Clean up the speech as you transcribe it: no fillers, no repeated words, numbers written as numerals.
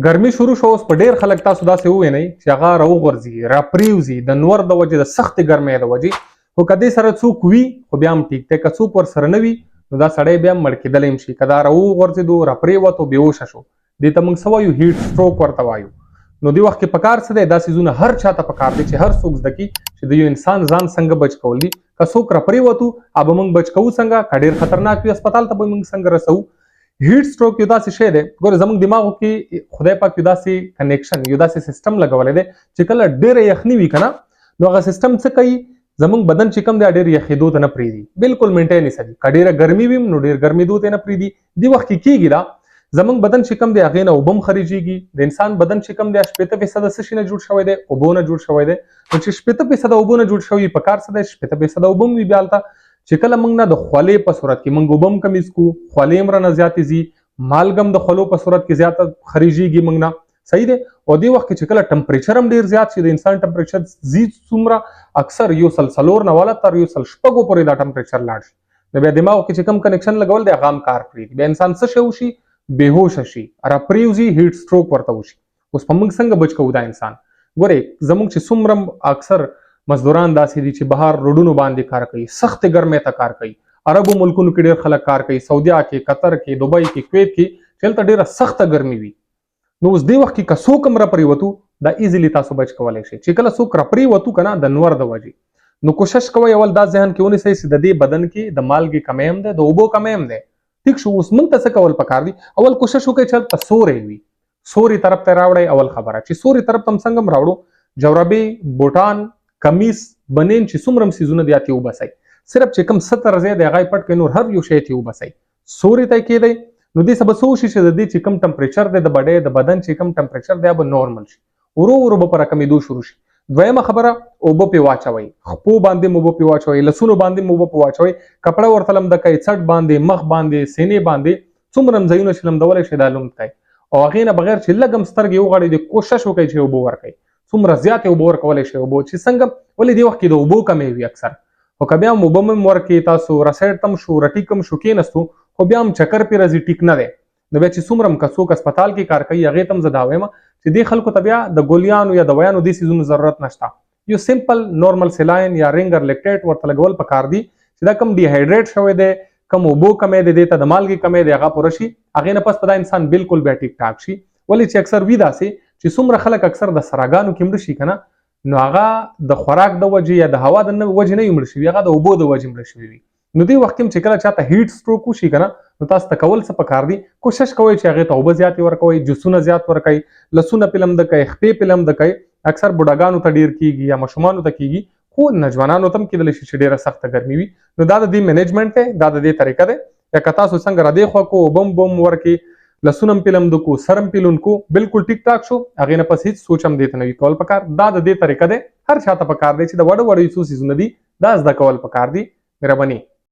ګرمي شروع شو اوس په ډیر خلک تاسو داسې ووینئ چې هغه راوغورځي راپریوځي د نور د وجې د سختې ګرمۍ د وجې خو که دې سره څوک وي خو بیا هم ټیک دی که څوک ورسره نه وي نو دا سړی بیا هم مړ کېدلی هم شي که دا راوغورځېدو راپرېوتو بېهوشه شو دې ته موږ څه وایو هیټ سټروک ورته وایو نو دې وخت کې پکار څه دی دا څیزونه هر چاته پکار دی چې هر څوک زده کړي چې د یو انسان ځان څنګه بچ کول دي که څوک راپرېوتو به موږ بچ کوو څنګه که ډېر خطرناک وي هسپتال ته به موږ څنګه رسوو هیټ سټروک یو داسې شی دی ګوره زموږ دماغو کې خدای پاک یو داسې کنیکشن یو داسې سیستم لګولی دی چې کله ډېره یخني وي که نه نو هغه سیستم څه کوي زموږ بدن چې کوم دی ډېر یخېدو ته نه پرېږدي بالکل مینټین یې ساتي که ډېره ګرمي وي نو ډېر ګرمېدو ته نه پرېږدي دې وخت کې کېږي دا زموږ بدن چې کوم دی هغې نه اوبه هم خارجېږي د انسان بدن چې کوم دی 80% څه شي نه جوړ شوی دی اوبو نه جوړ شوی دی نو چې 80% اوبو نه جوړ شوي په کار څه دی 80% اوبه هم وي بیا هلته چې کله موږ نه د خولې په صورت کې موږ اوبه هم کمې څکو خولې هم رانه زیاتې ځي مالګم د خولو په صورت کې زیاته خارجېږي موږ نه صحیح دی او دې وخت کې چې کله ټمپریچر هم ډېر زیات شي د انسان ټمپریچر زی څومره اکثر 104 نه والا تر 106 پورې دا ټمپریچر لاړ شي نو بیا دماغو کې چې کوم کنیکشن لګول دی هغه هم کار پرېږدي بیا انسان څه شی وشي بېهوشه شي راپرېوځي هیټ سټروک ورته وشي اوس په موږ څنګه بچ کوو دا انسان ګورئ زموږ چې څومره اکثر مزدوران داسې دي چې بهر روډونو باندې کار کوي سختې ګرمۍ ته کار کوي عربو ملکونو کې ډېر خلک کار کوي سعودیا کې قطر کې دوبۍ کې کویت کې چې هلته ډېره سخته ګرمي وي نو اوس دې وخت کې که څوک هم راپرېوتو دا ایزیلی تاسو بچ کولی شئ چې کله څوک راپرېوتو که نه د نور د وجې نو کوشش کوئ اول دا ذهن کې ونیسئ چې د دې بدن کې د مالګې کمی هم دی د اوبو کمی هم دی ټیک شو اوس موږ ته څه کول پکار دي اول کوشش وکړئ چې هلته سوری وي سوري طرف ته راوړئ اول خبره چې سوري طرف ته هم څنګه هم راوړو جورابې بوټان کمیس بنین چې څومره هم څیزونه دي هغې وباسئ صرف چې کوم 70 ځای دی هغه یې پټ کړئ نور هر یو شی یې وباسئ سوري ته یې کېدئ نو دې څه به څه وشي چې د دې چې کوم ټمپریچر دی د بډۍ د بدن چې کوم ټمپریچر دی به نورمل شي ورو ورو به په راکمېدو شروع شي دویمه خبره اوبه پې واچوئ خپو باندې هم اوبه پې واچوئ لاسونو باندې هم اوبه پې واچوئ کپړه ورته لمده کوئ څټ باندې مخ باندې سینې باندې څومره هم ځایونه چې لمدولی شئ دا لمد کوئ او هغې نه بغیر چې لږ هم سترګې وغړېدې کوشش وکړئ چې اوبه ورکړئ څومره زیاتې اوبه ورکولی شئ اوبه چې څنګه ولې دې وخت کې د اوبو کمی وي اکثر خو که بیا هم اوبه هم ورکړي تاسو رسایډ ته هم شو رټیک هم شو کېنستو خو بیا هم چکر پې راځي ټیک نه دی نو بیا چې څومره هم که څوک هسپتال کې کار کوي هغې ته هم زه دا وایم چې دې خلکو ته بیا د ګولیانو یا دوایانو دې څیزونو ضرورت نشته یو سمپل نورمل سلاین یا رینګر لیکټیټ ورته لګول پکار دي چې دا کم ډیهایډریټ شوی دی کم اوبو کمی دی دې ته د مالګې کمی دی هغه پوره شي هغې نه پس په دا انسان بالکل بیا ټیک ټاک شي ولې چې اکثر وي داسې چې څومره خلک اکثر د سراګانو کې مړه شي که نه نو هغه د خوراک د وجې یا د هوا د وجې نه وي مړه شوي هغه د اوبو د وجې مړه شوي وي نو دې وخت کې چې کله چاته هیټ سټروک وشي که نه نو تاسو ته کول څه پکار دي کوشش کوئ چې هغې ته اوبه زیاتې ورکوئ جوسونه زیات ورکوئ لاسونه پې لمده کوئ خپې پې لمده کوئ اکثر بوډاګانو ته ډېر کېږي یا ماشومانو ته کېږي خو نوجوانانو ته هم کېدلی شي چې ډېره سخته ګرمي وي نو دا د دې منیجمنټ دی دا د دې طریقه دی یا که تاسو څنګه را دې خوا کو اوبه هم بم ورکړي لاسونه هم پې لمده کو سر هم پې لوند کو بالکل ټیک ټاک شو هغې نه پس هېڅ سوچ هم دې ته نه وي کول پکار دا د دې طریقه دی هر چاته پکار دی چې د وړو وړو څو څیزونه دي دا زده کول پکار دي مهرباني